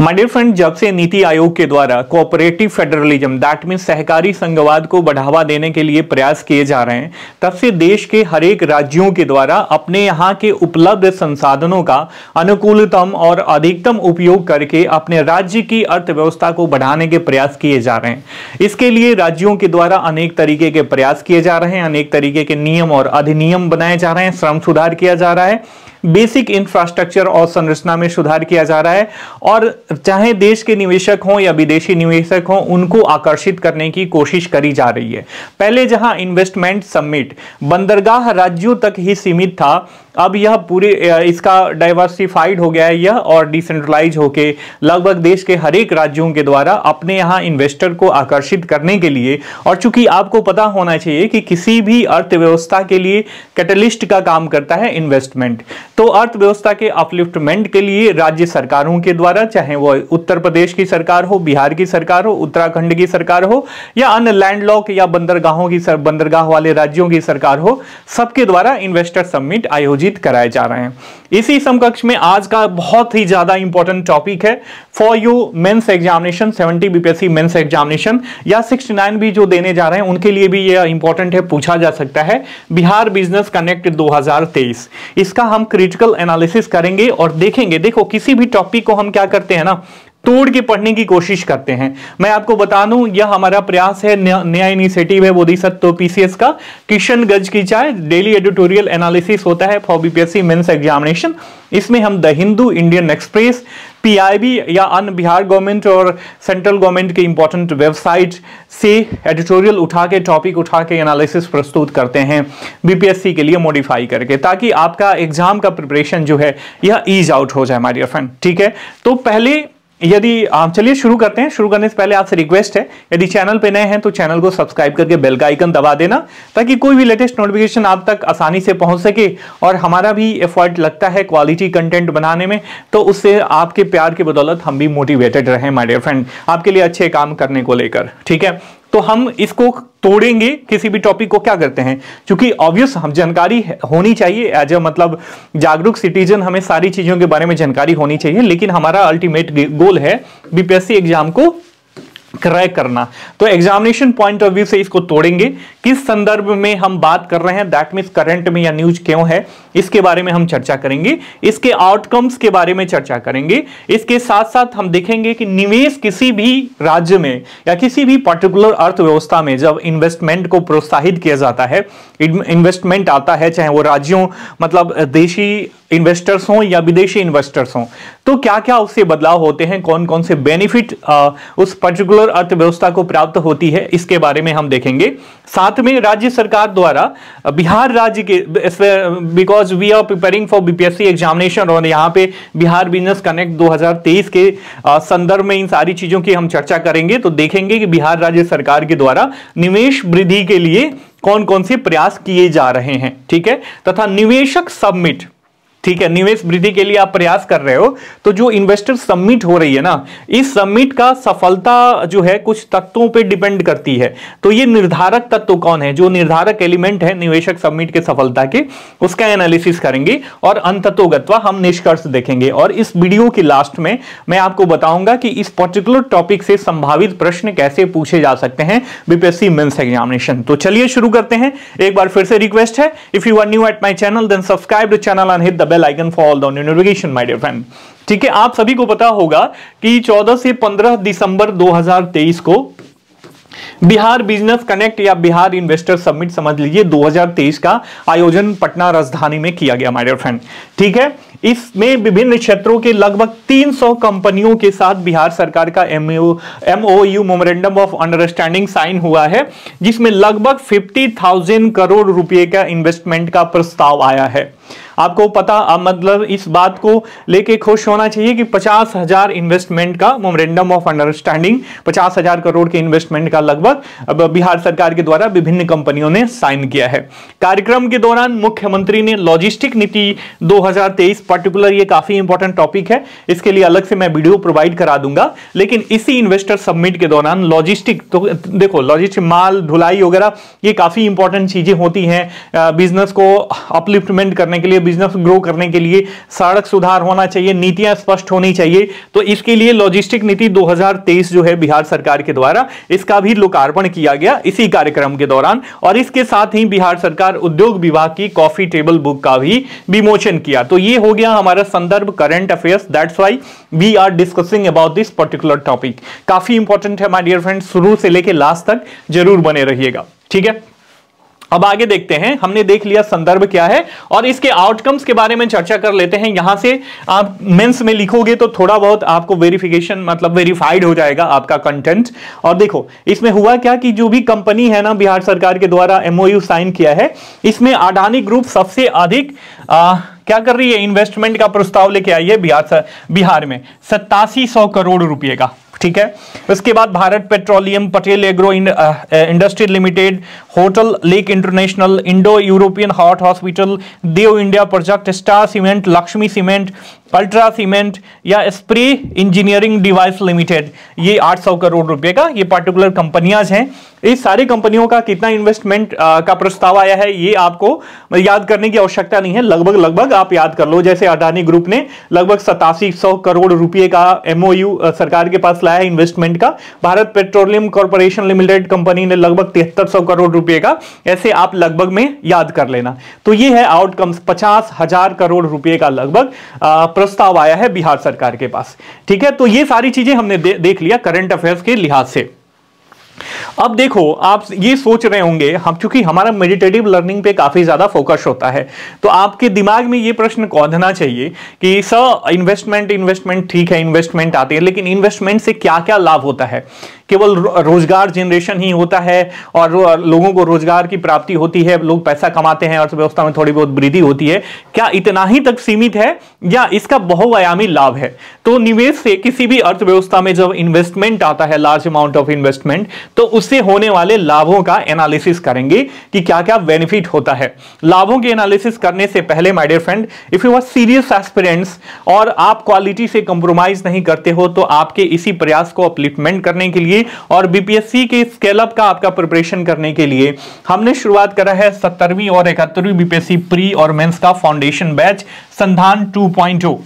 My dear friend, जब से नीति आयोग के द्वारा कोऑपरेटिव फेडरलिज्म दैट मीन सहकारी संघवाद को बढ़ावा देने के लिए प्रयास किए जा रहे हैं, तब से देश के हर एक राज्यों के द्वारा अपने यहाँ के उपलब्ध संसाधनों का अनुकूलतम और अधिकतम उपयोग करके अपने राज्य की अर्थव्यवस्था को बढ़ाने के प्रयास किए जा रहे हैं। इसके लिए राज्यों के द्वारा अनेक तरीके के प्रयास किए जा रहे हैं, अनेक तरीके के नियम और अधिनियम बनाए जा रहे हैं, श्रम सुधार किया जा रहा है, बेसिक इंफ्रास्ट्रक्चर और संरचना में सुधार किया जा रहा है, और चाहे देश के निवेशक हों या विदेशी निवेशक हों, उनको आकर्षित करने की कोशिश करी जा रही है। पहले जहां इन्वेस्टमेंट समिट बंदरगाह राज्यों तक ही सीमित था, अब यह पूरे इसका डाइवर्सिफाइड हो गया है यह, और डिसेंट्रलाइज होके लगभग देश के हर एक राज्यों के द्वारा अपने यहाँ इन्वेस्टर को आकर्षित करने के लिए। और चूंकि आपको पता होना चाहिए कि किसी भी अर्थव्यवस्था के लिए कैटलिस्ट का काम करता है इन्वेस्टमेंट, तो अर्थव्यवस्था के अपलिफ्टमेंट के लिए राज्य सरकारों के द्वारा, चाहे वो उत्तर प्रदेश की सरकार हो, बिहार की सरकार हो, उत्तराखंड की सरकार हो, या अन्य लैंडलॉक या बंदरगाहों की बंदरगाह वाले राज्यों की सरकार हो, सबके द्वारा इन्वेस्टर समिट आयोजित कराए जा रहे हैं। इसी समकक्ष में आज का बहुत ही ज्यादा इंपॉर्टेंट टॉपिक है for you mains examination, 70 BPSC mains examination या 69 भी जो देने जा रहे हैं उनके लिए भी यह इंपॉर्टेंट है, पूछा जा सकता है। बिहार बिजनेस कनेक्ट 2023, इसका हम क्रिटिकल एनालिसिस करेंगे और देखेंगे। देखो, किसी भी टॉपिक को हम क्या करते हैं ना, तोड़ के पढ़ने की कोशिश करते हैं। मैं आपको बता दूं, यह हमारा प्रयास है, नया इनिशिएटिव है बोधिसत्व पीसीएस का, किशन गज की चाय डेली एडिटोरियल एनालिसिस होता है फॉर बीपीएससी मेंस एग्जामिनेशन। इसमें हम the Hindu, Indian Express, PIB या अन्य बिहार गवर्नमेंट और सेंट्रल गवर्नमेंट के इंपॉर्टेंट वेबसाइट से एडिटोरियल उठा के, टॉपिक उठा के एनालिसिस प्रस्तुत करते हैं बीपीएससी के लिए मॉडिफाई करके, ताकि आपका एग्जाम का प्रिपरेशन जो है यह ईज आउट हो जाए माय डियर फ्रेंड। ठीक है, तो पहले यदि चलिए शुरू करते हैं। शुरू करने से पहले आपसे रिक्वेस्ट है, यदि चैनल पे नए हैं तो चैनल को सब्सक्राइब करके बेल का आइकन दबा देना, ताकि कोई भी लेटेस्ट नोटिफिकेशन आप तक आसानी से पहुंच सके। और हमारा भी एफर्ट लगता है क्वालिटी कंटेंट बनाने में, तो उससे आपके प्यार की बदौलत हम भी मोटिवेटेड रहें माय डियर फ्रेंड, आपके लिए अच्छे काम करने को लेकर। ठीक है, तो हम इसको तोड़ेंगे। किसी भी टॉपिक को क्या करते हैं, क्योंकि ऑब्वियस हम जानकारी होनी चाहिए एज अ मतलब जागरूक सिटीजन, हमें सारी चीजों के बारे में जानकारी होनी चाहिए, लेकिन हमारा अल्टीमेट गोल है बीपीएससी एग्जाम को क्रैक करना। तो एग्जामिनेशन पॉइंट ऑफ व्यू से इसको तोड़ेंगे। किस संदर्भ में हम बात कर रहे हैं, दैट मींस करंट में या न्यूज क्यों है, इसके बारे में हम चर्चा करेंगे। इसके आउटकम्स के बारे में चर्चा करेंगे। इसके साथ साथ हम देखेंगे कि निवेश किसी भी राज्य में या किसी भी पर्टिकुलर अर्थव्यवस्था में जब इन्वेस्टमेंट को प्रोत्साहित किया जाता है, इन्वेस्टमेंट आता है, चाहे वो राज्यों मतलब देशी इन्वेस्टर्स हों या विदेशी इन्वेस्टर्स हों, तो क्या क्या उससे बदलाव होते हैं, कौन कौन से बेनिफिट उस पर्टिकुलर अर्थव्यवस्था को प्राप्त होती है, इसके बारे में हम देखेंगे। साथ में राज्य सरकार द्वारा बिहार राज्य के, because we are preparing for BPSC examination, और यहाँ पे बिहार बिजनेस कनेक्ट 2023 के संदर्भ में इन सारी चीजों की हम चर्चा करेंगे। तो देखेंगे कि बिहार राज्य सरकार के द्वारा निवेश वृद्धि के लिए कौन कौन से प्रयास किए जा रहे हैं। ठीक है, तथा निवेशक समिट, ठीक है, निवेश वृद्धि के लिए आप प्रयास कर रहे हो, तो जो इन्वेस्टर समिट हो रही है ना, इस समिट का सफलता जो है कुछ तत्वों पे डिपेंड करती है। तो ये निर्धारक तत्व कौन है, जो निर्धारक एलिमेंट है निवेशक समिट के सफलता के, उसका एनालिसिस करेंगे और अंततोगत्वा हम निष्कर्ष देखेंगे। और इस वीडियो के लास्ट में मैं आपको बताऊंगा कि इस पर्टिकुलर टॉपिक से संभावित प्रश्न कैसे पूछे जा सकते हैं बीपीएससी मेंस एग्जामिनेशन। तो चलिए शुरू करते हैं। एक बार फिर से रिक्वेस्ट है, if you are new at my channel then subscribe the channel and hit the bell icon for all the notification my dear friend. ठीक है, आप सभी को पता होगा कि 14 से 15 दिसंबर 2023 को बिहार बिजनेस कनेक्ट या बिहार इन्वेस्टर समिट समझ लीजिए 2023 का आयोजन पटना राजधानी में किया गया माय डियर फ्रेंड। ठीक है, इसमें विभिन्न क्षेत्रों के लगभग 300 कंपनियों के साथ बिहार सरकार का MOU memorandum of understanding sign हुआ है, जिसमें लगभग 50,000 करोड़ रुपए का इन्वेस्टमेंट का प्रस्ताव आया है। आपको पता मतलब इस बात को लेके खुश होना चाहिए कि 50,000 इन्वेस्टमेंट का मेमोरेंडम ऑफ अंडरस्टैंडिंग, 50,000 करोड़ के इन्वेस्टमेंट का लगभग बिहार सरकार के द्वारा विभिन्न कंपनियों ने साइन किया है। कार्यक्रम के दौरान मुख्यमंत्री ने लॉजिस्टिक नीति 2023 पर्टिकुलर ये काफी इंपॉर्टेंट टॉपिक है, इसके लिए अलग से मैं वीडियो प्रोवाइड करा दूंगा। लेकिन इसी इन्वेस्टर समिट के दौरान लॉजिस्टिक, तो देखो लॉजिस्टिक, माल ढुलाई वगैरह ये काफी इंपॉर्टेंट चीजें होती हैं बिजनेस को अपलिफ्टमेंट करने के लिए, बिजनेस ग्रो करने के लिए। सड़क सुधार होना चाहिए, नीतियां स्पष्ट होनी चाहिए। तो इसके लिए लॉजिस्टिक नीति 2023 जो है बिहार सरकार के द्वारा, इसका भी लोकार्पण किया गया इसी कार्यक्रम के दौरान। और इसके साथ ही बिहार सरकार उद्योग विभाग की कॉफी टेबल बुक का भी विमोचन किया। तो ये हो गया हमारा संदर्भ current affairs, that's why we are discussing about this particular topic. काफी इंपॉर्टेंट है माय डियर फ्रेंड्स, शुरू से लेकर लास्ट तक जरूर बने रहिएगा, ठीक है। अब आगे देखते हैं, हमने देख लिया संदर्भ क्या है और इसके आउटकम्स के बारे में चर्चा कर लेते हैं। यहां से आप मेंस में लिखोगे तो थोड़ा बहुत आपको वेरिफिकेशन, मतलब वेरीफाइड हो जाएगा आपका कंटेंट। और देखो इसमें हुआ क्या कि जो भी कंपनी है ना बिहार सरकार के द्वारा एमओयू साइन किया है, इसमें अडानी ग्रुप सबसे अधिक क्या कर रही है, इन्वेस्टमेंट का प्रस्ताव लेके आई है बिहार में 8700 करोड़ रुपए का, ठीक है। उसके बाद Bharat petroleum, Patel agro industry limited, hotel lake international, Indo European heart hospital, Dev India project, star cement, Lakshmi cement, ultra cement या स्प्रे इंजीनियरिंग डिवाइस लिमिटेड, ये 800 करोड़ रुपए का ये पार्टिकुलर कंपनियां हैं। इस सारी कंपनियों का कितना इन्वेस्टमेंट का प्रस्ताव आया है ये आपको याद करने की आवश्यकता नहीं है, लगभग आप याद कर लो। जैसे अडानी ग्रुप ने लगभग 8700 करोड़ रुपए का एमओयू सरकार के पास लाया है इन्वेस्टमेंट का, Bharat petroleum corporation limited company ने लगभग 7300 करोड़ रुपए का, ऐसे आप लगभग में याद कर लेना। तो ये है आउटकम्स, 50,000 करोड़ रुपए का लगभग प्रस्ताव आया है बिहार सरकार के पास, ठीक है। तो ये सारी चीजें हमने देख लिया करंट अफेयर्स के लिहाज से। अब देखो आप ये सोच रहे होंगे, हम चूंकि हमारा मेडिटेटिव लर्निंग पे काफी ज्यादा फोकस होता है, तो आपके दिमाग में ये प्रश्न कौंधना चाहिए कि सर इन्वेस्टमेंट ठीक है, इन्वेस्टमेंट आती है, लेकिन इन्वेस्टमेंट से क्या क्या लाभ होता है? केवल रोजगार जनरेशन ही होता है और लोगों को रोजगार की प्राप्ति होती है, लोग पैसा कमाते हैं, अर्थव्यवस्था में थोड़ी बहुत वृद्धि होती है, क्या इतना ही तक सीमित है या इसका बहुआयामी लाभ है? तो निवेश से किसी भी अर्थव्यवस्था में जब इन्वेस्टमेंट आता है, लार्ज अमाउंट ऑफ इन्वेस्टमेंट, तो उससे होने वाले लाभों का एनालिसिस करेंगे कि क्या क्या बेनिफिट होता है। लाभों के एनालिसिस करने से पहले my dear friend, if you are serious aspirants और आप क्वालिटी से कंप्रोमाइज नहीं करते हो, तो आपके इसी प्रयास को अपलिफ्टमेंट करने के लिए और बीपीएससी के स्केल अप का आपका प्रिपरेशन करने के लिए हमने शुरुआत करा है 17वीं और 71वीं बीपीएससी प्री और मेंस का फाउंडेशन बैच संधान 2.0,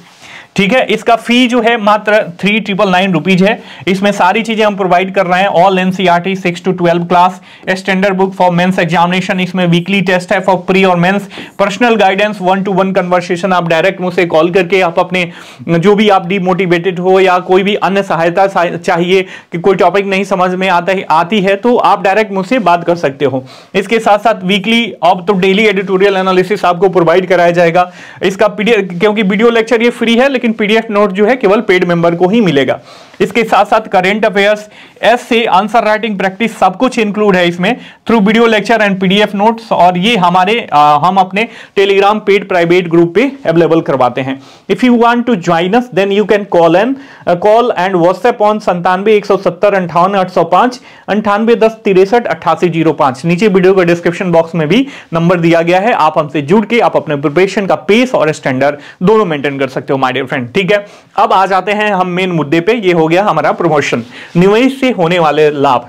ठीक है। इसका फी जो है मात्र 3,999 रुपीज है। इसमें सारी चीजें हम प्रोवाइड कर रहे हैं, all NCERT 6 to 12 class, standard book for mains examination, इसमें वीकली टेस्ट है फॉर प्री और mains, personal guidance, 1-to-1 conversation, आप डायरेक्ट मुझसे कॉल करके आप अपने जो भी आप डिमोटिवेटेड हो या कोई भी अन्य सहायता चाहिए कि कोई टॉपिक नहीं समझ में आती है, तो आप डायरेक्ट मुझसे बात कर सकते हो। इसके साथ साथ वीकली अब तो डेली एडिटोरियल एनालिसिस आपको प्रोवाइड कराया जाएगा। इसका पीडीएफ, क्योंकि वीडियो लेक्चर ये फ्री है, लेकिन पीडीएफ नोट जो है केवल पेड मेंबर को ही मिलेगा। इसके साथ साथ current affairs, essay, answer writing practice सब कुछ इंक्लूड है इसमें through video lecture and PDF notes, और ये हम अपने टेलीग्राम पेड प्राइवेट ग्रुप पे अवेलेबल करवाते हैं। If you want to join us then you can call and WhatsApp on 97 170 58 805 98 10 63 8805। नीचे वीडियो के डिस्क्रिप्शन बॉक्स में भी नंबर दिया गया है, आप हमसे जुड़ के आप अपने प्रिपरेशन का पेस और स्टैंडर्ड दोनों मेंटेन कर सकते हो माय डियर फ्रेंड, ठीक है। अब आ जाते हैं हम मेन मुद्दे पे, ये हो गया हमारा प्रमोशन, निवेश से होने वाले लाभ।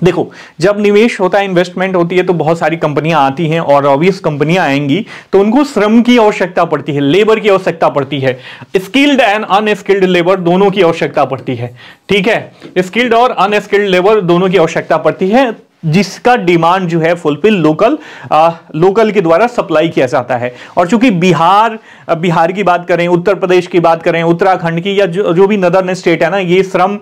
देखो जब निवेश होता है, इन्वेस्टमेंट होती है, तो बहुत सारी कंपनियां आती हैं और ऑब्वियस कंपनियां आएंगी तो उनको श्रम की आवश्यकता पड़ती है, लेबर की आवश्यकता पड़ती है, स्किल्ड एंड अनस्किल्ड लेबर दोनों की आवश्यकता पड़ती है, ठीक है। स्किल्ड और अनस्किल्ड लेबर दोनों की आवश्यकता पड़ती है, जिसका डिमांड जो है फुलफिल लोकल के द्वारा सप्लाई किया जाता है। और चूंकि बिहार की बात करें, उत्तर प्रदेश की बात करें, उत्तराखंड की या जो भी नदर्न स्टेट है ना, ये श्रम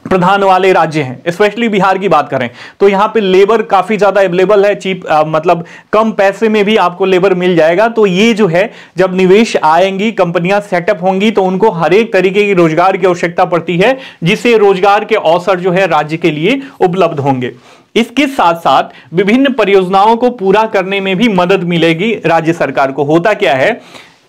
प्रधान वाले राज्य हैं, स्पेशली बिहार की बात करें तो यहाँ पे लेबर काफी ज्यादा अवेलेबल है, चीप मतलब कम पैसे में भी आपको लेबर मिल जाएगा। तो ये जो है जब निवेश आएंगी, कंपनियां सेटअप होंगी, तो उनको हर एक तरीके की रोजगार की आवश्यकता पड़ती है, जिससे रोजगार के अवसर जो है राज्य के लिए उपलब्ध होंगे। इसके साथ साथ विभिन्न परियोजनाओं को पूरा करने में भी मदद मिलेगी राज्य सरकार को। होता क्या है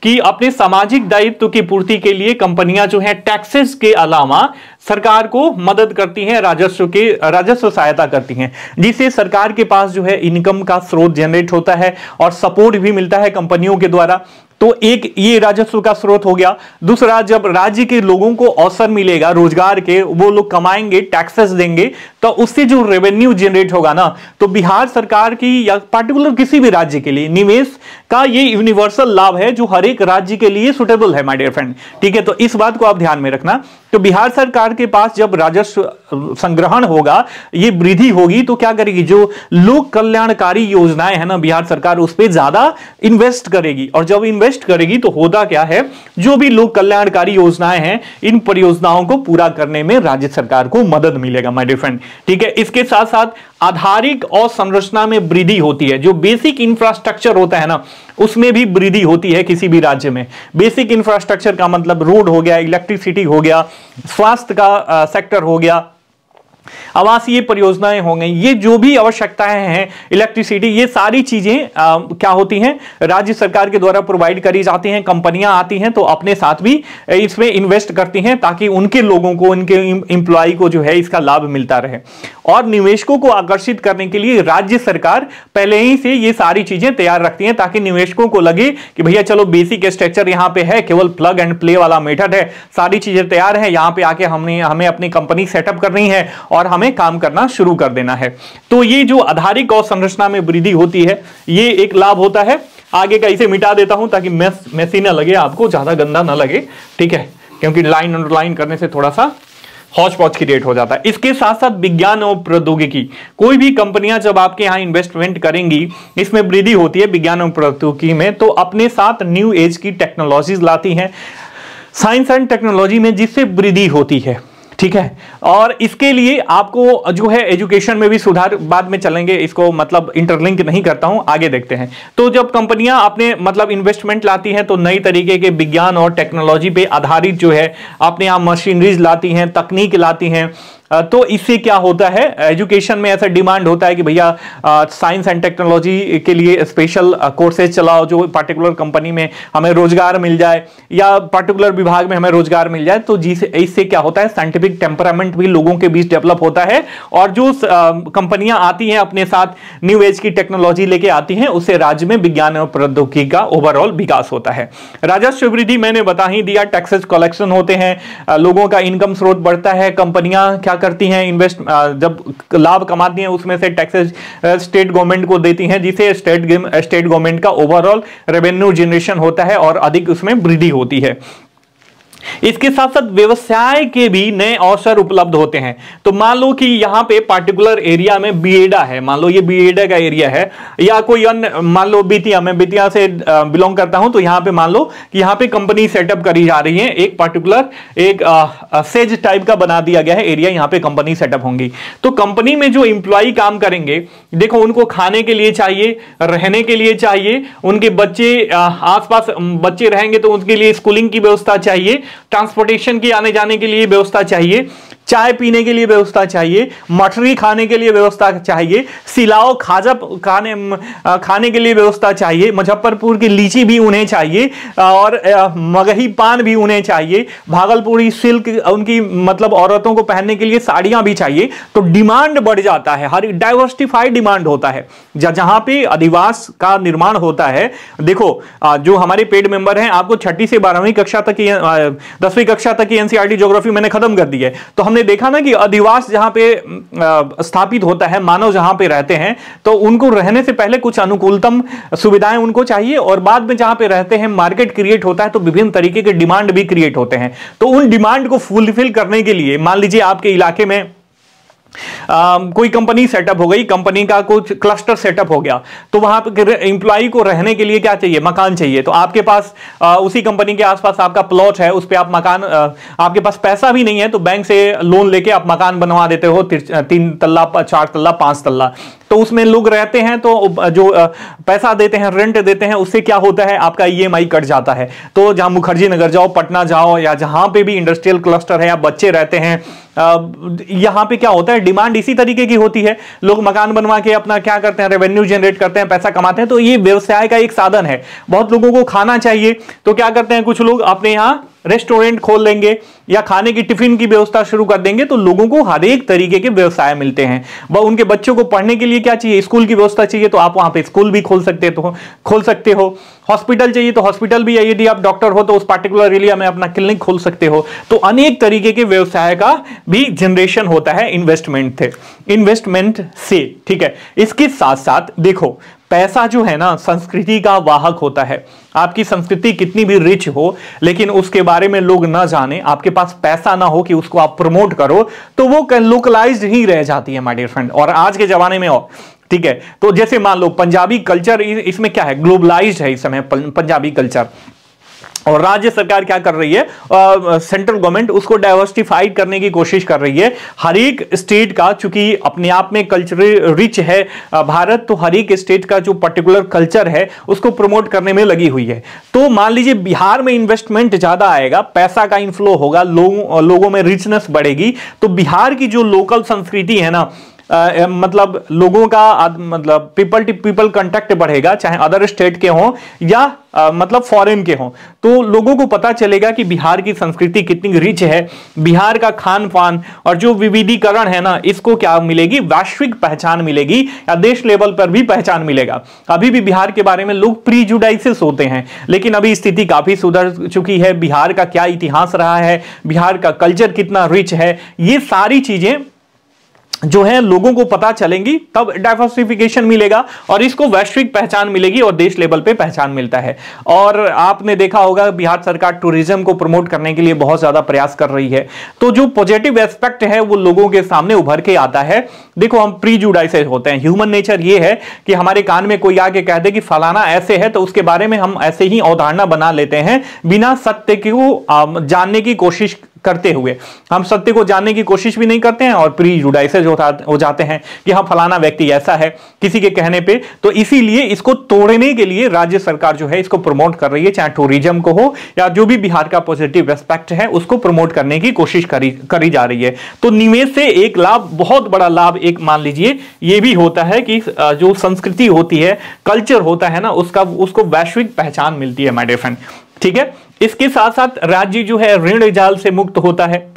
कि अपने सामाजिक दायित्व की पूर्ति के लिए कंपनियां जो है टैक्सेस के अलावा सरकार को मदद करती हैं, राजस्व सहायता करती हैं, जिससे सरकार के पास जो है इनकम का स्रोत जनरेट होता है और सपोर्ट भी मिलता है कंपनियों के द्वारा। तो एक ये राजस्व का स्रोत हो गया। दूसरा, जब राज्य के लोगों को अवसर मिलेगा रोजगार के, वो लोग कमाएंगे, टैक्सेस देंगे, तो उससे जो रेवेन्यू जनरेट होगा ना, तो बिहार सरकार की या पार्टिकुलर किसी भी राज्य के लिए निवेश का ये यूनिवर्सल लाभ है जो हर एक राज्य के लिए सुटेबल है माय डियर फ्रेंड। ठीक है, तो इस बात को आप ध्यान में रखना। तो बिहार सरकार के पास जब राजस्व संग्रहण होगा, ये वृद्धि होगी, तो क्या करेगी, जो लोक कल्याणकारी योजनाएं है ना, बिहार सरकार उस पर ज्यादा इन्वेस्ट करेगी। और जब इन्वेस्ट करेगी तो होता क्या है, जो भी लोक कल्याणकारी योजनाएं हैं, इन परियोजनाओं को पूरा करने में राज्य सरकार को मदद मिलेगा माय डियर फ्रेंड। ठीक है, इसके साथ साथ आधारिक और संरचना में वृद्धि होती है। जो बेसिक इंफ्रास्ट्रक्चर होता है ना, उसमें भी वृद्धि होती है किसी भी राज्य में। बेसिक इंफ्रास्ट्रक्चर का मतलब रोड हो गया, इलेक्ट्रिसिटी हो गया, स्वास्थ्य का सेक्टर हो गया, आवासीय परियोजनाएं हो गई, ये जो भी आवश्यकताएं हैं, इलेक्ट्रिसिटी, ये सारी चीजें क्या होती हैं, राज्य सरकार के द्वारा प्रोवाइड करी जाती हैं। कंपनियां आती हैं तो अपने साथ भी इसमें इन्वेस्ट करती हैं ताकि उनके लोगों को, उनके एम्प्लॉय को जो है इसका लाभ मिलता रहे। और निवेशकों को आकर्षित करने के लिए राज्य सरकार पहले ही से ये सारी चीजें तैयार रखती हैं ताकि निवेशकों को लगे कि भैया चलो बेसिक स्ट्रक्चर यहां पे है, केवल प्लग एंड प्ले वाला मेथड है, सारी चीजें तैयार है, यहां पे आके हमें अपनी कंपनी सेटअप करनी है और हमें काम करना शुरू कर देना है। तो ये जो आधारिक और संरचना में वृद्धि होती है, ये एक लाभ होता है। आगे का इसे मिटा देता हूं ताकि मेसी ना लगे, आपको ज्यादा गंदा ना लगे। ठीक है, क्योंकि लाइन अंडरलाइन करने से थोड़ा सा हौच पौच क्रिएट हो जाता है। इसके साथ साथ विज्ञान और प्रौद्योगिकी, कोई भी कंपनियां जब आपके यहां इन्वेस्टमेंट करेंगी, इसमें वृद्धि होती है विज्ञान और प्रौद्योगिकी में, तो अपने साथ न्यू एज की टेक्नोलॉजीज लाती हैं, साइंस एंड टेक्नोलॉजी में, जिससे वृद्धि होती है। ठीक है, और इसके लिए आपको जो है एजुकेशन में भी सुधार, बाद में चलेंगे, इसको मतलब इंटरलिंक नहीं करता हूं, आगे देखते हैं। तो जब कंपनियां अपने मतलब इन्वेस्टमेंट लाती हैं तो नई तरीके के विज्ञान और टेक्नोलॉजी पे आधारित जो है अपने यहाँ मशीनरीज लाती हैं, तकनीक लाती हैं। तो इससे क्या होता है, एजुकेशन में ऐसा डिमांड होता है कि भैया साइंस एंड टेक्नोलॉजी के लिए स्पेशल कोर्सेज चलाओ, जो पर्टिकुलर कंपनी में हमें रोजगार मिल जाए या पर्टिकुलर विभाग में हमें रोजगार मिल जाए। तो इससे क्या होता है, साइंटिफिक टेम्परामेंट भी लोगों के बीच डेवलप होता है, और जो कंपनियां आती हैं अपने साथ न्यू एज की टेक्नोलॉजी लेके आती हैं, उससे राज्य में विज्ञान और प्रौद्योगिकी का ओवरऑल विकास होता है। राजस्व वृद्धि मैंने बता ही दिया, टैक्सेस कलेक्शन होते हैं, लोगों का इनकम स्रोत बढ़ता है, कंपनियां क्या करती हैं, इन्वेस्ट जब लाभ कमाती हैं उसमें से टैक्सेस स्टेट गवर्नमेंट को देती हैं, जिसे स्टेट गवर्नमेंट का ओवरऑल रेवेन्यू जनरेशन होता है और अधिक उसमें वृद्धि होती है। इसके साथ साथ व्यवसाय के भी नए अवसर उपलब्ध होते हैं। तो मान लो कि यहां पे पार्टिकुलर एरिया में बीएडा है, मान लो ये बीएडा का एरिया है, या कोई अन्य, मान लो बेतिया, मैं बेतिया से बिलोंग करता हूं, तो यहां पे मान लो कि यहां पे कंपनी सेटअप करी जा रही है, एक पार्टिकुलर एक सेज टाइप का बना दिया गया है एरिया, यहां पे कंपनी सेटअप होंगी। तो कंपनी में जो इंप्लॉय काम करेंगे, देखो उनको खाने के लिए चाहिए, रहने के लिए चाहिए, उनके बच्चे आसपास बच्चे रहेंगे तो उनके लिए स्कूलिंग की व्यवस्था चाहिए, ट्रांसपोर्टेशन की आने जाने के लिए व्यवस्था चाहिए, चाय पीने के लिए व्यवस्था चाहिए, मठरी खाने के लिए व्यवस्था चाहिए, सिलाओ खाजा खाने के लिए व्यवस्था चाहिए, मुजफ्फरपुर की लीची भी उन्हें चाहिए, और मगही पान भी उन्हें चाहिए, भागलपुरी सिल्क उनकी मतलब औरतों को पहनने के लिए साड़ियां भी चाहिए। तो डिमांड बढ़ जाता है, हर डाइवर्सिफाइड डिमांड होता है। जहां पे अधिवास का निर्माण होता है, देखो जो हमारे पेड मेंबर हैं, आपको 6ठी से 12वीं कक्षा तक की 10वीं कक्षा तक की एनसीईआरटी ज्योग्राफी मैंने खत्म कर दी है। तो हमने देखा ना कि अधिवास जहां पे स्थापित होता है, मानव जहां पे रहते हैं, तो उनको रहने से पहले कुछ अनुकूलतम सुविधाएं उनको चाहिए, और बाद में जहां पे रहते हैं मार्केट क्रिएट होता है, तो विभिन्न तरीके के डिमांड भी क्रिएट होते हैं। तो उन डिमांड को फुलफिल करने के लिए, मान लीजिए आपके इलाके में कोई कंपनी सेटअप हो गई, कंपनी का कुछ क्लस्टर सेटअप हो गया, तो वहां पर एम्प्लॉय को रहने के लिए क्या चाहिए, मकान चाहिए। तो आपके पास उसी कंपनी के आसपास आपका प्लॉट है, उस पे आप मकान, आपके पास पैसा भी नहीं है तो बैंक से लोन लेके आप मकान बनवा देते हो, 3 तल्ला 4 तल्ला 5 तल्ला, तो उसमें लोग रहते हैं। तो जो पैसा देते हैं, रेंट देते हैं, उससे क्या होता है, आपका ईएमआई कट जाता है। तो जहां मुखर्जी नगर जाओ, पटना जाओ, या जहां पे भी इंडस्ट्रियल क्लस्टर है या बच्चे रहते हैं, यहां पे क्या होता है, डिमांड इसी तरीके की होती है। लोग मकान बनवा के अपना क्या करते हैं, रेवेन्यू जनरेट करते हैं, पैसा कमाते हैं। तो ये व्यवसाय का एक साधन है। बहुत लोगों को खाना चाहिए, तो क्या करते हैं कुछ लोग अपने यहां रेस्टोरेंट खोल लेंगे या खाने की टिफिन की व्यवस्था शुरू कर देंगे तो लोगों को हर एक तरीके के व्यवसाय मिलते हैं। वह उनके बच्चों को पढ़ने के लिए क्या चाहिए, स्कूल की व्यवस्था चाहिए तो आप वहां पे स्कूल भी खोल सकते हो। हॉस्पिटल चाहिए तो हॉस्पिटल भी, यदि आप डॉक्टर हो तो उस पार्टिकुलर एरिया में अपना क्लिनिक खोल सकते हो। तो अनेक तरीके के व्यवसाय का भी जनरेशन होता है इन्वेस्टमेंट से, ठीक है। इसके साथ साथ देखो, पैसा जो है ना संस्कृति का वाहक होता है। आपकी संस्कृति कितनी भी रिच हो लेकिन उसके बारे में लोग ना जाने, आपके पास पैसा ना हो कि उसको आप प्रमोट करो, तो वो लोकलाइज्ड ही रह जाती है माय डियर फ्रेंड। और आज के जमाने में और ठीक है, तो जैसे मान लो पंजाबी कल्चर, इसमें क्या है, ग्लोबलाइज्ड है इस समय पंजाबी कल्चर। और राज्य सरकार क्या कर रही है, सेंट्रल गवर्नमेंट उसको डाइवर्सिफाइड करने की कोशिश कर रही है। हर एक स्टेट का, चूंकि अपने आप में कल्चरल रिच है भारत, तो हर एक स्टेट का जो पर्टिकुलर कल्चर है उसको प्रमोट करने में लगी हुई है। तो मान लीजिए बिहार में इन्वेस्टमेंट ज्यादा आएगा, पैसा का इनफ्लो होगा, लोगों में रिचनेस बढ़ेगी, तो बिहार की जो लोकल संस्कृति है ना, मतलब लोगों का मतलब पीपल टू पीपल कांटेक्ट बढ़ेगा, चाहे अदर स्टेट के हों या मतलब फॉरेन के हों, तो लोगों को पता चलेगा कि बिहार की संस्कृति कितनी रिच है। बिहार का खान पान और जो विविधीकरण है ना, इसको क्या मिलेगी, वैश्विक पहचान मिलेगी या देश लेवल पर भी पहचान मिलेगा। अभी भी बिहार के बारे में लोग प्रीजुडाइसेस होते हैं, लेकिन अभी स्थिति काफी सुधर चुकी है। बिहार का क्या इतिहास रहा है, बिहार का कल्चर कितना रिच है, ये सारी चीजें जो है लोगों को पता चलेंगी, तब डाइवर्सिफिकेशन मिलेगा और इसको वैश्विक पहचान मिलेगी और देश लेवल पे पहचान मिलता है। और आपने देखा होगा बिहार सरकार टूरिज्म को प्रमोट करने के लिए बहुत ज्यादा प्रयास कर रही है। तो जो पॉजिटिव एस्पेक्ट है वो लोगों के सामने उभर के आता है। देखो, हम प्रीजुडाइसेस होते हैं, ह्यूमन नेचर ये है कि हमारे कान में कोई आके कह दे कि फलाना ऐसे है, तो उसके बारे में हम ऐसे ही अवधारणा बना लेते हैं बिना सत्य को जानने की कोशिश करते हुए। हम सत्य को जानने की कोशिश भी नहीं करते हैं और प्रीजुडाइसेस हो जाते हैं कि हाँ फलाना व्यक्ति ऐसा है किसी के कहने पे। तो इसीलिए इसको तोड़ने के लिए राज्य सरकार जो है इसको प्रमोट कर रही है, चाहे टूरिज्म को हो या जो भी बिहार का पॉजिटिव एस्पेक्ट है उसको प्रमोट करने की कोशिश करी जा रही है। तो निवेश से एक लाभ, बहुत बड़ा लाभ एक मान लीजिए ये भी होता है कि जो संस्कृति होती है, कल्चर होता है ना, उसको वैश्विक पहचान मिलती है माय डियर फ्रेंड, ठीक है। इसके साथ साथ राज्य जो है ऋण जाल से मुक्त होता है।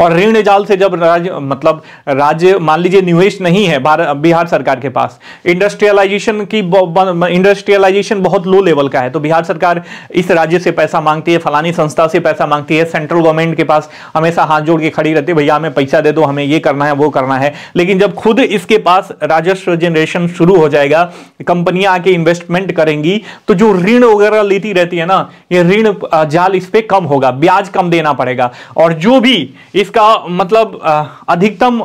और ऋण जाल से जब राज्य मान लीजिए निवेश नहीं है बिहार सरकार के पास, इंडस्ट्रियलाइजेशन बहुत लो लेवल का है, तो बिहार सरकार इस राज्य से पैसा मांगती है, फलानी संस्था से पैसा मांगती है, सेंट्रल गवर्नमेंट के पास हमेशा हाथ जोड़ के खड़ी रहती है, भैया हमें पैसा दे दो, हमें ये करना है वो करना है। लेकिन जब खुद इसके पास राजस्व जनरेशन शुरू हो जाएगा, कंपनियां आके इन्वेस्टमेंट करेंगी, तो जो ऋण वगैरह लेती रहती है ना, ये ऋण जाल इस पे कम होगा, ब्याज कम देना पड़ेगा और जो भी इसका मतलब अधिकतम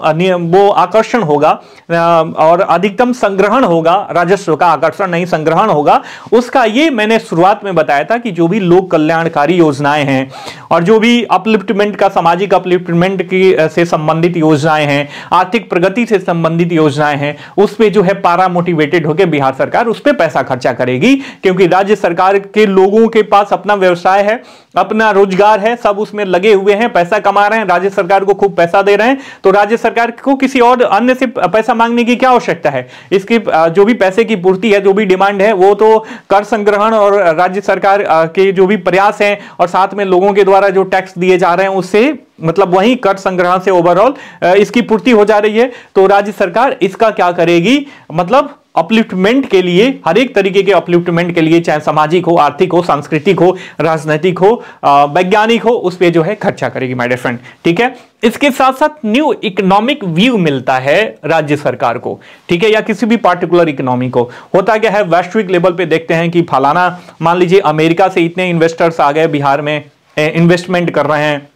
वो आकर्षण होगा और अधिकतम संग्रहण होगा, राजस्व का आकर्षण नहीं संग्रहण होगा उसका। ये मैंने शुरुआत में बताया था कि जो भी लोक कल्याणकारी योजनाएं हैं और जो भी अपलिफ्टमेंट का, सामाजिक अपलिफ्टमेंट की से संबंधित योजनाएं हैं, आर्थिक प्रगति से संबंधित योजनाएं हैं, उस पे जो है पारा मोटिवेटेड होकर बिहार सरकार उस पे पैसा खर्चा करेगी, क्योंकि राज्य सरकार के लोगों के पास अपना व्यवसाय है, अपना रोजगार है, सब उसमें लगे हुए हैं, पैसा कमा रहे हैं, राज्य सरकार को खूब पैसा दे रहे हैं, तो राज्य सरकार को किसी और अन्य से पैसा मांगने की क्या आवश्यकता है। इसकी जो भी पैसे की पूर्ति है, जो भी डिमांड है, वो तो कर संग्रहण और राज्य सरकार के जो भी प्रयास हैं और साथ में लोगों के द्वारा जो टैक्स दिए जा रहे हैं उससे, मतलब वही कर संग्रहण से ओवरऑल इसकी पूर्ति हो जा रही है। तो राज्य सरकार इसका क्या करेगी, मतलब अपलिफ्टमेंट के लिए, हर एक तरीके के अपलिफ्टमेंट के लिए, चाहे सामाजिक हो, आर्थिक हो, सांस्कृतिक हो, राजनीतिक हो, वैज्ञानिक हो, उस पे जो है खर्चा करेगी माय डियर फ्रेंड, ठीक है। इसके साथ साथ न्यू इकोनॉमिक व्यू मिलता है राज्य सरकार को, ठीक है, या किसी भी पार्टिकुलर इकोनॉमी को। होता क्या है, वैश्विक लेवल पे देखते हैं कि फलाना, मान लीजिए अमेरिका से इतने इन्वेस्टर्स आ गए बिहार में, इन्वेस्टमेंट कर रहे हैं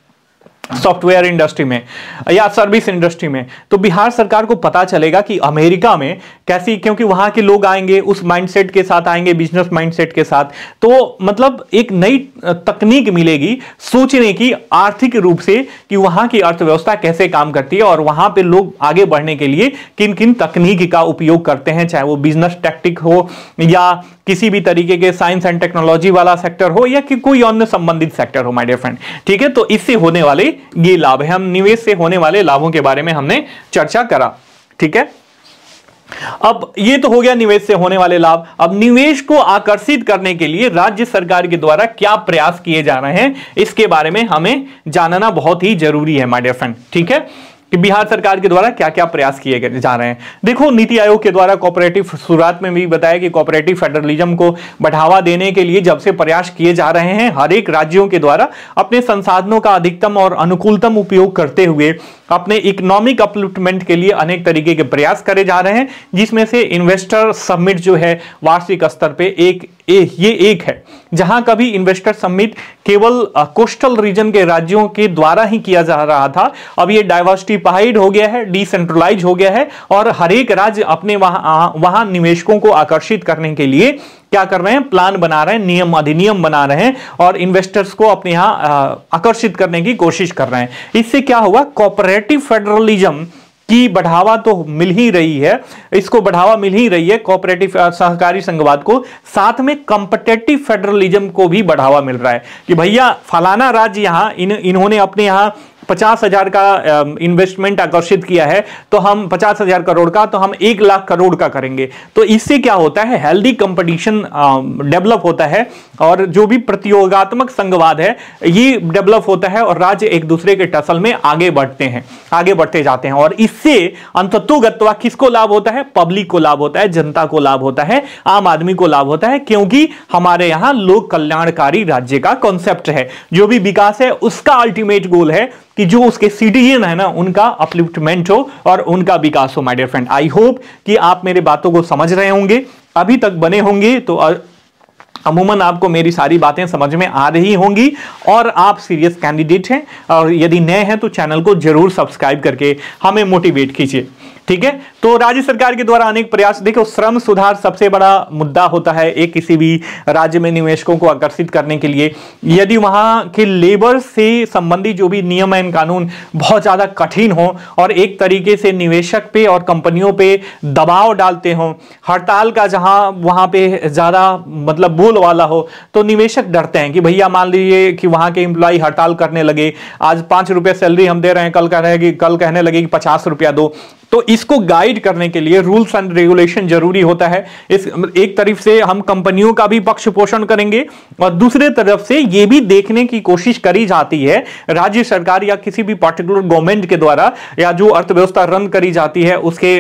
सॉफ्टवेयर इंडस्ट्री में या सर्विस इंडस्ट्री में, तो बिहार सरकार को पता चलेगा कि अमेरिका में कैसी, क्योंकि वहां के लोग आएंगे उस माइंडसेट के साथ, आएंगे बिजनेस माइंडसेट के साथ, तो मतलब एक नई तकनीक मिलेगी सोचने की, आर्थिक रूप से कि वहां की अर्थव्यवस्था कैसे काम करती है और वहां पे लोग आगे बढ़ने के लिए किन किन तकनीक का उपयोग करते हैं, चाहे वो बिजनेस टैक्टिक हो या किसी भी तरीके के साइंस एंड टेक्नोलॉजी वाला सेक्टर हो या कि कोई अन्य संबंधित सेक्टर हो माय डियर फ्रेंड, ठीक है। तो इससे होने वाले ये लाभ है, हम निवेश से होने वाले लाभों के बारे में हमने चर्चा करा, ठीक है। अब ये तो हो गया निवेश से होने वाले लाभ। अब निवेश को आकर्षित करने के लिए राज्य सरकार के द्वारा क्या प्रयास किए जा रहे हैं, इसके बारे में हमें जानना बहुत ही जरूरी है माय डियर फ्रेंड। ठीक है कि बिहार सरकार के द्वारा क्या क्या प्रयास किए जा रहे हैं। देखो, नीति आयोग के द्वारा कोऑपरेटिव, शुरुआत में भी बताया कि कोऑपरेटिव फेडरलिज्म को बढ़ावा देने के लिए जब से प्रयास किए जा रहे हैं, हर एक राज्यों के द्वारा अपने संसाधनों का अधिकतम और अनुकूलतम उपयोग करते हुए अपने इकोनॉमिक अपलिफ्टमेंट के लिए अनेक तरीके के प्रयास करे जा रहे हैं, जिसमें से इन्वेस्टर समिट जो है वार्षिक स्तर पे ये एक है, जहां कभी इन्वेस्टर समिट केवल कोस्टल रीजन के राज्यों के द्वारा ही किया जा रहा था। अब ये डाइवर्सिफाइड हो गया है, डिसेंट्रलाइज हो गया है, और हर एक राज्य अपने वहां निवेशकों को आकर्षित करने के लिए क्या कर रहे हैं, प्लान बना रहे हैं, नियम अधिनियम बना रहे हैं और इन्वेस्टर्स को अपने यहां आकर्षित करने की कोशिश कर रहे हैं। इससे क्या हुआ, कोऑपरेटिव फेडरलिज्म की बढ़ावा तो मिल ही रही है, इसको बढ़ावा मिल ही रही है कोऑपरेटिव सहकारी संघवाद को, साथ में कॉम्पिटिटिव फेडरलिज्म को भी बढ़ावा मिल रहा है कि भैया फलाना राज्य यहां इन्होंने अपने यहां 50,000 का इन्वेस्टमेंट आकर्षित किया है, तो हम 50,000 करोड़ का, तो हम 1 लाख करोड़ का करेंगे। तो इससे क्या होता है, हेल्दी कंपटीशन डेवलप होता है और जो भी प्रतियोगात्मक संघवाद है ये डेवलप होता है और राज्य एक दूसरे के टसल में आगे बढ़ते जाते हैं। और इससे अंततोगत्वा किसको लाभ होता है, पब्लिक को लाभ होता है, जनता को लाभ होता है, आम आदमी को लाभ होता है, क्योंकि हमारे यहां लोक कल्याणकारी राज्य का कॉन्सेप्ट है। जो भी विकास है उसका अल्टीमेट गोल है कि जो उसके सिटीजन है ना, उनका अपलिफ्टमेंट हो और उनका विकास हो। My dear friend, I hope कि आप मेरे बातों को समझ रहे होंगे, अभी तक बने होंगे तो अमूमन आपको मेरी सारी बातें समझ में आ रही होंगी और आप सीरियस कैंडिडेट हैं, और यदि नए हैं तो चैनल को जरूर सब्सक्राइब करके हमें मोटिवेट कीजिए। ठीक है, तो राज्य सरकार के द्वारा अनेक प्रयास, देखो श्रम सुधार सबसे बड़ा मुद्दा होता है एक किसी भी राज्य में निवेशकों को आकर्षित करने के लिए। यदि वहां के लेबर से संबंधित जो भी नियम एवं कानून बहुत ज्यादा कठिन हो और एक तरीके से निवेशक पे और कंपनियों पे दबाव डालते हो, हड़ताल का जहां वहां पे ज्यादा मतलब बोल वाला हो, तो निवेशक डरते हैं कि भैया मान लीजिए कि वहां के एम्प्लॉय हड़ताल करने लगे, आज 5 रुपए सैलरी हम दे रहे हैं, कल कहने लगे कि 50 रुपया दो। तो इसको गाइड करने के लिए रूल्स एंड रेगुलेशन जरूरी होता है। इस एक तरफ से हम कंपनियों का भी पक्ष पोषण करेंगे और दूसरे तरफ से यह भी देखने की कोशिश करी जाती है राज्य सरकार या किसी भी पर्टिकुलर गवर्नमेंट के द्वारा, या जो अर्थव्यवस्था रन करी जाती है उसके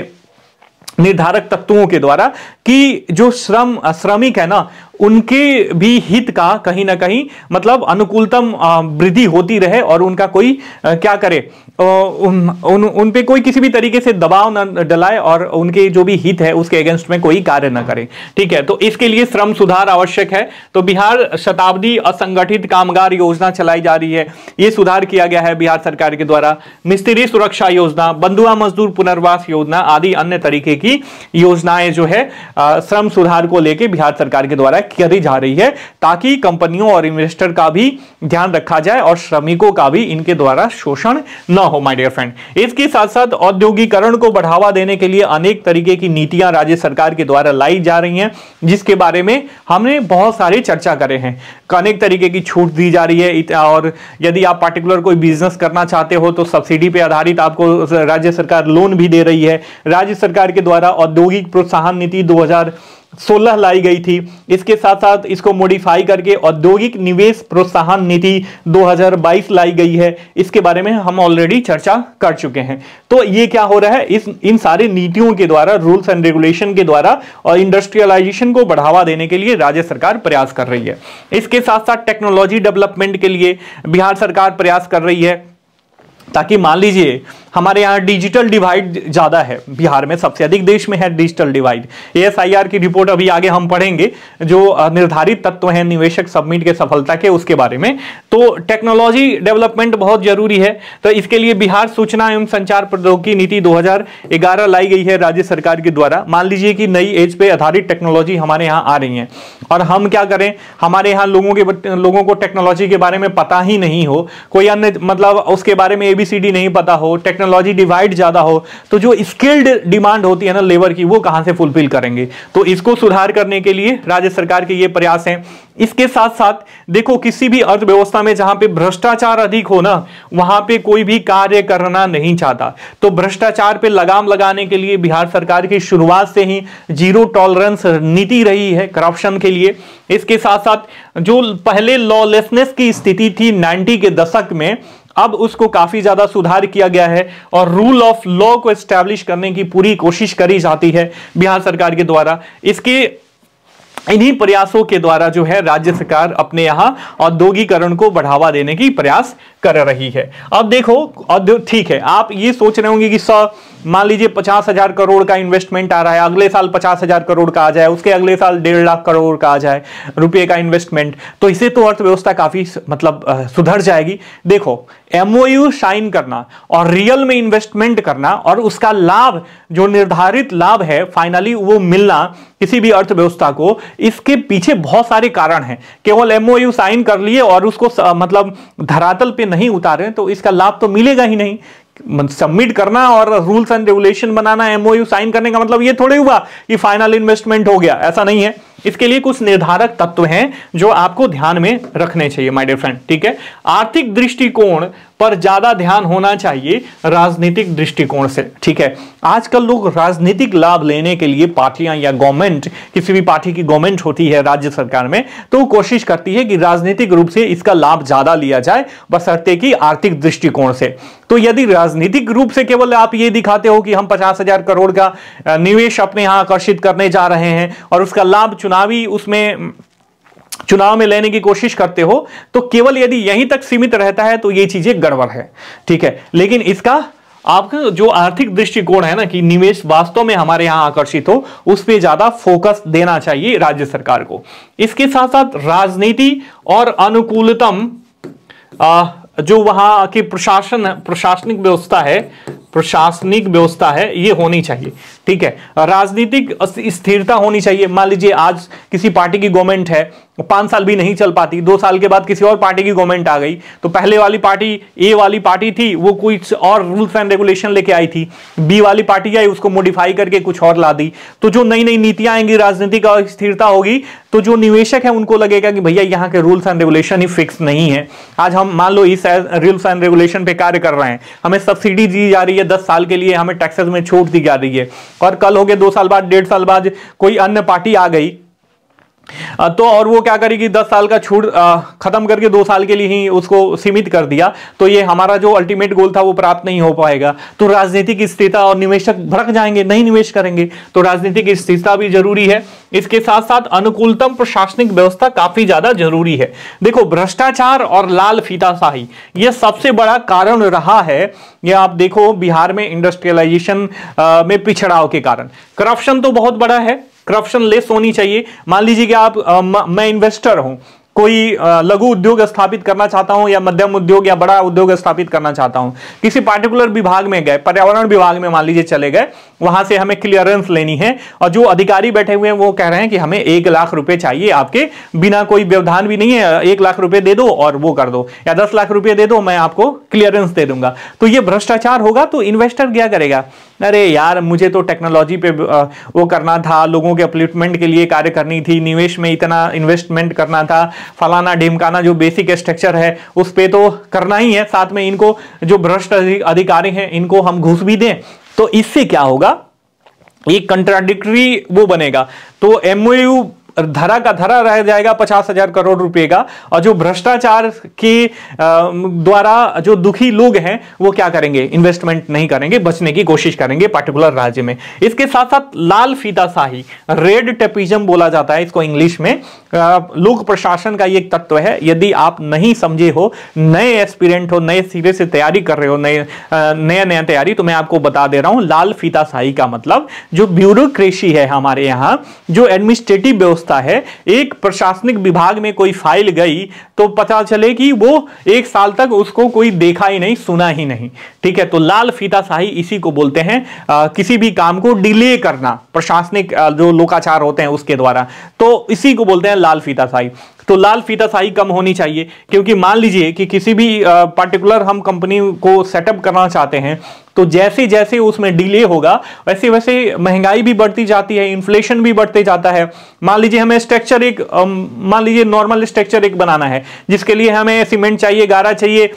निर्धारक तत्वों के द्वारा, कि जो श्रमिक है ना, उनके भी हित का कहीं ना कहीं मतलब अनुकूलतम वृद्धि होती रहे और उनका कोई क्या करे, उन पे कोई किसी भी तरीके से दबाव न डलाए और उनके जो भी हित है उसके अगेंस्ट में कोई कार्य न करे। ठीक है, तो इसके लिए श्रम सुधार आवश्यक है। तो बिहार शताब्दी असंगठित कामगार योजना चलाई जा रही है, ये सुधार किया गया है बिहार सरकार के द्वारा। मिस्त्री सुरक्षा योजना, बंधुआ मजदूर पुनर्वास योजना आदि अन्य तरीके की योजनाएं जो है श्रम सुधार को लेकर बिहार सरकार के द्वारा करी जा रही है, ताकि कंपनियों और इन्वेस्टर का भी ध्यान रखा जाए और श्रमिकों का भी इनके द्वारा शोषण न हो। माय डियर फ्रेंड, इसके साथ साथ औद्योगिकरण को बढ़ावा देने के लिए अनेक तरीके की नीतियां राज्य सरकार के द्वारा लाई जा रही हैं, जिसके बारे में हमने बहुत सारी चर्चा करे हैं। अनेक तरीके की छूट दी जा रही है और यदि आप पार्टिकुलर कोई बिजनेस करना चाहते हो तो सब्सिडी पे आधारित आपको राज्य सरकार लोन भी दे रही है। राज्य सरकार के द्वारा औद्योगिक प्रोत्साहन नीति 2016 लाई गई थी। इसके साथ साथ इसको मॉडिफाई करके औद्योगिक निवेश प्रोत्साहन नीति 2022 लाई गई है। इसके बारे में हम ऑलरेडी चर्चा कर चुके हैं। तो ये क्या हो रहा है, इन सारे नीतियों के द्वारा, रूल्स एंड रेगुलेशन के द्वारा और इंडस्ट्रियलाइजेशन को बढ़ावा देने के लिए राज्य सरकार प्रयास कर रही है। इसके साथ साथ टेक्नोलॉजी डेवलपमेंट के लिए बिहार सरकार प्रयास कर रही है, ताकि मान लीजिए हमारे यहाँ डिजिटल डिवाइड ज्यादा है, बिहार में सबसे अधिक देश में है डिजिटल डिवाइड। ASIR की रिपोर्ट अभी आगे हम पढ़ेंगे, जो निर्धारित तत्व हैं निवेशक समिट के सफलता के, उसके बारे में। तो टेक्नोलॉजी डेवलपमेंट बहुत जरूरी है। तो इसके लिए बिहार सूचना एवं संचार प्रौद्योगिकी नीति 2011 लाई गई है राज्य सरकार के द्वारा। मान लीजिए कि नई एज पे आधारित टेक्नोलॉजी हमारे यहाँ आ रही है और हम क्या करें, हमारे यहाँ लोगों को टेक्नोलॉजी के बारे में पता ही नहीं हो, कोई अन्य मतलब उसके बारे में ABCD नहीं पता हो, टेक्नोलॉजी डिवाइड ज्यादा हो, तो जो स्किल्ड डिमांड होती है ना लेबर की, वो कहां से फुलफिल करेंगे। तो इसको सुधार करने के लिए राज्य सरकार के ये प्रयास हैं। इसके साथ साथ देखो, किसी भी अर्थव्यवस्था में जहां पे भ्रष्टाचार अधिक हो ना, वहां पे कोई भी कार्य करना नहीं चाहता। तो भ्रष्टाचार पे लगाम लगाने के लिए बिहार सरकार की शुरुआत से ही जीरो टॉलरेंस नीति रही है करप्शन के लिए। इसके साथ साथ जो पहले लॉलेसनेस की स्थिति थी 90 के दशक में, अब उसको काफी ज्यादा सुधार किया गया है और रूल ऑफ लॉ को एस्टैब्लिश करने की पूरी कोशिश करी जाती है बिहार सरकार के द्वारा। इन्हीं प्रयासों के द्वारा जो है राज्य सरकार अपने यहां औद्योगिकरण को बढ़ावा देने की प्रयास कर रही है। अब देखो, ठीक है, आप ये सोच रहे होंगे कि मान लीजिए 50,000 करोड़ का इन्वेस्टमेंट आ रहा है, अगले साल 50,000 करोड़ का आ जाए, उसके अगले साल 1.5 लाख करोड़ का आ जाए रुपए का इन्वेस्टमेंट, तो इससे तो अर्थव्यवस्था काफी सुधर जाएगी। देखो, एमओयू साइन करना और रियल में इन्वेस्टमेंट करना और उसका लाभ, जो निर्धारित लाभ है फाइनली वो मिलना किसी भी अर्थव्यवस्था को, इसके पीछे बहुत सारे कारण हैं। केवल एमओयू साइन कर लिए और उसको धरातल पे नहीं उतारे तो इसका लाभ तो मिलेगा ही नहीं। सबमिट करना और रूल्स एंड रेगुलेशन बनाना, एमओयू साइन करने का मतलब ये थोड़ी हुआ कि फाइनल इन्वेस्टमेंट हो गया, ऐसा नहीं है। इसके लिए कुछ निर्धारक तत्व हैं जो आपको ध्यान में रखने चाहिए माय डियर फ्रेंड, ठीक है। आर्थिक दृष्टिकोण पर ज्यादा ध्यान होना चाहिए राजनीतिक दृष्टिकोण से, ठीक है। आजकल लोग राजनीतिक लाभ लेने के लिए पार्टियां या गवर्नमेंट, किसी भी पार्टी की गवर्नमेंट होती है राज्य सरकार में, तो कोशिश करती है कि राजनीतिक रूप से इसका लाभ ज्यादा लिया जाए, बशर्ते कि आर्थिक दृष्टिकोण से। तो यदि राजनीतिक रूप से केवल आप ये दिखाते हो कि हम 50,000 करोड़ का निवेश अपने यहां आकर्षित करने जा रहे हैं और उसका लाभ चुनाव में लेने की कोशिश करते हो, तो केवल यदि यहीं तक सीमित रहता है तो ये चीजें गड़बड़ है, ठीक है। लेकिन इसका आपका जो आर्थिक दृष्टिकोण है ना, कि निवेश वास्तव में हमारे यहां आकर्षित हो, उस पर ज्यादा फोकस देना चाहिए राज्य सरकार को। इसके साथ साथ राजनीति और अनुकूलतम जो वहां की प्रशासनिक व्यवस्था है ये होनी चाहिए, ठीक है। राजनीतिक स्थिरता होनी चाहिए। मान लीजिए आज किसी पार्टी की गवर्नमेंट है, 5 साल भी नहीं चल पाती, 2 साल के बाद किसी और पार्टी की गवर्नमेंट आ गई, तो पहले वाली पार्टी, ए वाली पार्टी थी, वो कुछ और रूल्स एंड रेगुलेशन लेके आई थी, बी वाली पार्टी आई, उसको मॉडिफाई करके कुछ और ला दी। तो जो नई नई नीतियां आएंगी, राजनीतिक स्थिरता होगी, तो जो निवेशक है उनको लगेगा कि भैया यहाँ के rules and regulation he fix नहीं है। आज हम मान लो इस रूल्स एंड रेगुलेशन पे कार्य कर रहे हैं, हमें सब्सिडी दी जा रही है 10 साल के लिए, हमें टैक्सेस में छूट दी जा रही है, और कल हो गए 2 साल बाद, 1.5 साल बाद कोई अन्य पार्टी आ गई, तो और वो क्या करेगी, 10 साल का छूट खत्म करके 2 साल के लिए ही उसको सीमित कर दिया, तो ये हमारा जो अल्टीमेट गोल था वो प्राप्त नहीं हो पाएगा। तो राजनीतिक स्थिरता, और निवेशक भड़क जाएंगे, नहीं निवेश करेंगे। तो राजनीतिक स्थिरता भी जरूरी है। इसके साथ साथ अनुकूलतम प्रशासनिक व्यवस्था काफी ज्यादा जरूरी है। देखो, भ्रष्टाचार और लाल फीताशाही यह सबसे बड़ा कारण रहा है। यह आप देखो, बिहार में इंडस्ट्रियलाइजेशन में पिछड़ाव के कारण करप्शन तो बहुत बड़ा है, करप्शन लेस होनी चाहिए। मान लीजिए कि मैं इन्वेस्टर हूं, कोई लघु उद्योग स्थापित करना चाहता हूं या मध्यम उद्योग या बड़ा उद्योग स्थापित करना चाहता हूं, किसी पार्टिकुलर विभाग में गए, पर्यावरण विभाग में मान लीजिए चले गए, वहां से हमें क्लियरेंस लेनी है, और जो अधिकारी बैठे हुए हैं वो कह रहे हैं कि हमें 1 लाख रुपए चाहिए आपके, बिना कोई व्यवधान भी नहीं है, 1 लाख रुपए दे दो और वो कर दो, या 10 लाख रुपए दे दो, मैं आपको क्लियरेंस दे दूंगा। तो ये भ्रष्टाचार होगा। तो इन्वेस्टर क्या करेगा, अरे यार मुझे तो टेक्नोलॉजी पे वो करना था, लोगों के अपलिफ्टमेंट के लिए कार्य करनी थी, निवेश में इतना इन्वेस्टमेंट करना था, फलाना ढिमकाना, जो बेसिक स्ट्रक्चर है उस पे तो करना ही है, साथ में इनको जो भ्रष्ट अधिकारी हैं इनको हम घूस भी दें। तो इससे क्या होगा, एक कंट्राडिक्टरी वो बनेगा। तो एमओयू धरा का धरा रह जाएगा 50,000 करोड़ रुपए का, और जो भ्रष्टाचार के द्वारा जो दुखी लोग हैं वो क्या करेंगे, इन्वेस्टमेंट नहीं करेंगे, बचने की कोशिश करेंगे पर्टिकुलर राज्य में। इसके साथ साथ लाल फीताशाही, रेड टेपिज्म बोला जाता है इसको इंग्लिश में, लोक प्रशासन का ये एक तत्व है। यदि आप नहीं समझे हो, नए एस्पिरेंट हो, नए सिरे से तैयारी कर रहे हो, नया तैयारी, तो मैं आपको बता दे रहा हूं, लाल फीताशाही का मतलब जो ब्यूरोक्रेसी है हमारे यहां, जो एडमिनिस्ट्रेटिव व्यवस्था है, एक प्रशासनिक विभाग में कोई फाइल गई तो पता चले कि वो 1 साल तक उसको कोई देखा ही नहीं, सुना ही नहीं, ठीक है। तो लाल फीताशाही इसी को बोलते हैं, किसी भी काम को डिले करना, प्रशासनिक जो लोकाचार होते हैं उसके द्वारा, तो इसी को बोलते हैं लाल फीताशाही। तो लाल फीताशाही कम होनी चाहिए, क्योंकि मान लीजिए कि किसी भी पर्टिकुलर हम कंपनी को सेटअप करना चाहते हैं, तो जैसे जैसे उसमें डिले होगा वैसे वैसे महंगाई भी बढ़ती जाती है, इन्फ्लेशन भी बढ़ते जाता है। मान लीजिए हमें स्ट्रक्चर एक मान लीजिए नॉर्मल स्ट्रक्चर एक बनाना है, जिसके लिए हमें सीमेंट चाहिए, गारा चाहिए,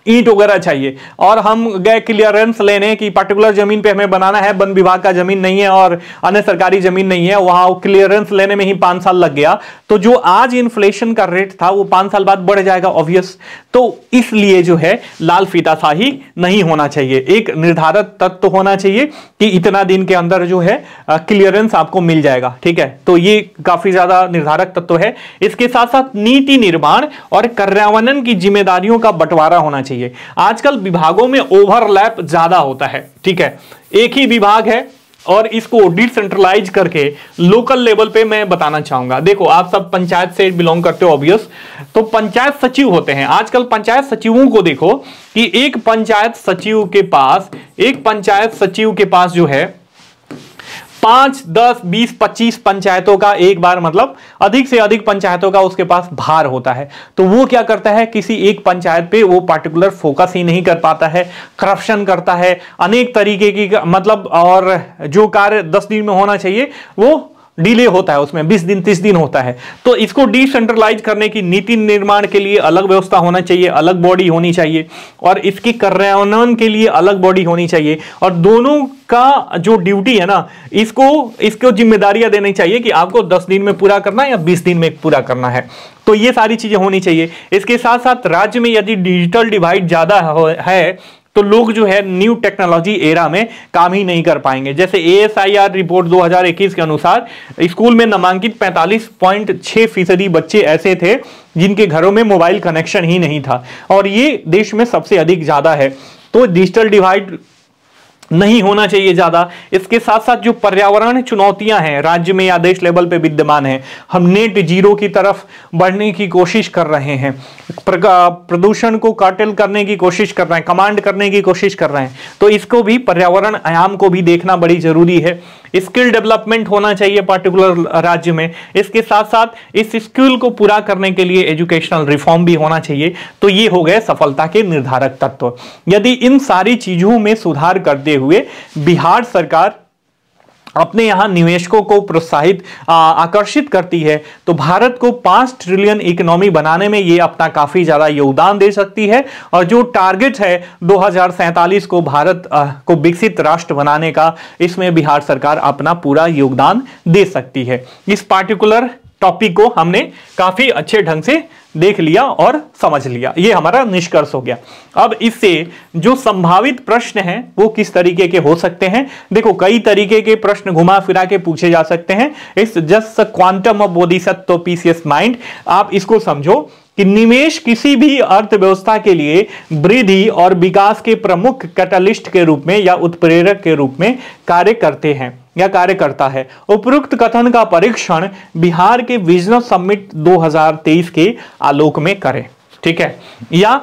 ईंट वगैरह चाहिए, और हम गए क्लियरेंस लेने की पर्टिकुलर जमीन पे हमें बनाना है, वन विभाग का जमीन नहीं है और अन्य सरकारी जमीन नहीं है, वहां क्लियरेंस लेने में ही 5 साल लग गया, तो जो आज इन्फ्लेशन का रेट था वो 5 साल बाद बढ़ जाएगा ऑब्वियस। तो इसलिए जो है लाल फीताशाही नहीं होना चाहिए, एक निर्धारित तत्व होना चाहिए कि इतना दिन के अंदर जो है क्लियरेंस आपको मिल जाएगा, ठीक है। तो ये काफी ज्यादा निर्धारक तत्व है। इसके साथ साथ नीति निर्माण और कार्यान्वयन की जिम्मेदारियों का बंटवारा होना चाहिए। आजकल विभागों में ओवरलैप ज्यादा होता है, ठीक है, एक ही विभाग है और इसको डिसेंट्रलाइज करके लोकल लेवल पे मैं बताना चाहूंगा। देखो आप सब पंचायत से बिलोंग करते हो ऑब्वियस, तो पंचायत सचिव होते हैं। आजकल पंचायत सचिवों को देखो कि एक पंचायत सचिव के पास जो है 5, 10, 20, 25 पंचायतों का एक बार मतलब अधिक से अधिक पंचायतों का उसके पास भार होता है। तो वो क्या करता है, किसी एक पंचायत पे वो पार्टिकुलर फोकस ही नहीं कर पाता है, करप्शन करता है, अनेक तरीके की मतलब, और जो कार्य 10 दिन में होना चाहिए वो डिले होता है, उसमें 20 दिन 30 दिन होता है। तो इसको डिसेंट्रलाइज करने की नीति निर्माण के लिए अलग व्यवस्था होना चाहिए, अलग बॉडी होनी चाहिए, और इसकी कार्यान्वयन के लिए अलग बॉडी होनी चाहिए, और दोनों का जो ड्यूटी है ना, इसको जिम्मेदारियां देनी चाहिए कि आपको 10 दिन में पूरा करना है या 20 दिन में पूरा करना है। तो ये सारी चीजें होनी चाहिए। इसके साथ साथ राज्य में यदि डिजिटल डिवाइड ज्यादा है तो लोग जो है न्यू टेक्नोलॉजी एरा में काम ही नहीं कर पाएंगे। जैसे ASIR रिपोर्ट 2021 के अनुसार स्कूल में नामांकित 45.6% बच्चे ऐसे थे जिनके घरों में मोबाइल कनेक्शन ही नहीं था, और ये देश में सबसे अधिक ज्यादा है। तो डिजिटल डिवाइड नहीं होना चाहिए ज्यादा। इसके साथ साथ जो पर्यावरण चुनौतियां हैं राज्य में या देश लेवल पे विद्यमान है, हम नेट जीरो की तरफ बढ़ने की कोशिश कर रहे हैं, प्रदूषण को कर्टेल करने की कोशिश कर रहे हैं, कमांड करने की कोशिश कर रहे हैं। तो इसको भी, पर्यावरण आयाम को भी देखना बड़ी जरूरी है। स्किल डेवलपमेंट होना चाहिए पर्टिकुलर राज्य में। इसके साथ साथ इस स्किल को पूरा करने के लिए एजुकेशनल रिफॉर्म भी होना चाहिए। तो ये हो गए सफलता के निर्धारक तत्व। यदि इन सारी चीजों में सुधार करते हुए बिहार सरकार अपने यहां निवेशकों को प्रोत्साहित आकर्षित करती है तो भारत को 5 ट्रिलियन इकोनॉमी बनाने में यह अपना काफी ज्यादा योगदान दे सकती है। और जो टारगेट है 2047 को भारत को विकसित राष्ट्र बनाने का, इसमें बिहार सरकार अपना पूरा योगदान दे सकती है। इस पार्टिकुलर टॉपिक को हमने काफी अच्छे ढंग से देख लिया और समझ लिया, ये हमारा निष्कर्ष हो गया। अब इससे जो संभावित प्रश्न हैं वो किस तरीके के हो सकते हैं। देखो कई तरीके के प्रश्न घुमा फिरा के पूछे जा सकते हैं। It's just quantum of Bodhisattva PCS mind. आप इसको समझो कि निवेश किसी भी अर्थव्यवस्था के लिए वृद्धि और विकास के प्रमुख कैटलिस्ट के रूप में या उत्प्रेरक के रूप में कार्य करते हैं या कार्य करता है। उपरोक्त कथन का परीक्षण बिहार के बिजनेस समिट 2023 के आलोक में करें, ठीक है, या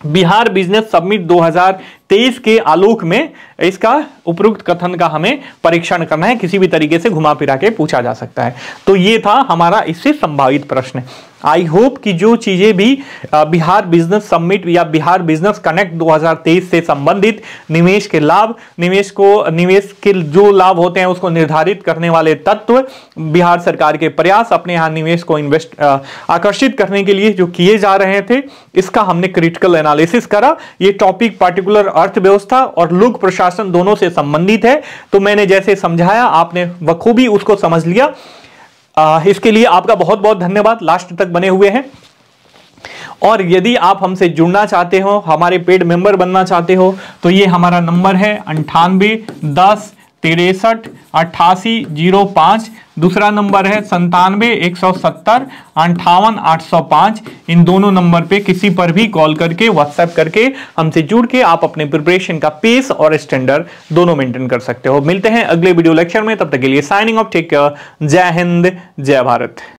बिहार बिजनेस समिट 2023 के आलोक में इसका उपरोक्त कथन का हमें परीक्षण करना है। किसी भी तरीके से घुमा फिरा के पूछा जा सकता है। तो ये था हमारा इससे संभावित प्रश्न। आई होप कि जो चीजें भी बिहार बिजनेस समिट या बिहार बिजनेस कनेक्ट 2023 से संबंधित निवेश के लाभ, निवेश के जो लाभ होते हैं उसको निर्धारित करने वाले तत्व, बिहार सरकार के प्रयास अपने यहां निवेश को आकर्षित करने के लिए जो किए जा रहे थे, इसका हमने क्रिटिकल एनालिसिस करा। ये टॉपिक पार्टिकुलर अर्थव्यवस्था और लोक प्रशासन दोनों से संबंधित है। तो मैंने जैसे समझाया आपने बखूबी उसको समझ लिया। इसके लिए आपका बहुत बहुत धन्यवाद, लास्ट तक बने हुए हैं। और यदि आप हमसे जुड़ना चाहते हो, हमारे पेड मेंबर बनना चाहते हो, तो ये हमारा नंबर है 98 10 63 88 05। दूसरा नंबर है 97 170 58 805। इन दोनों नंबर पे किसी पर भी कॉल करके, व्हाट्सएप करके हमसे जुड़ के आप अपने प्रिपरेशन का पेस और स्टैंडर्ड दोनों मेंटेन कर सकते हो। मिलते हैं अगले वीडियो लेक्चर में, तब तक के लिए साइनिंग ऑफ, टेक केयर, जय हिंद, जय भारत।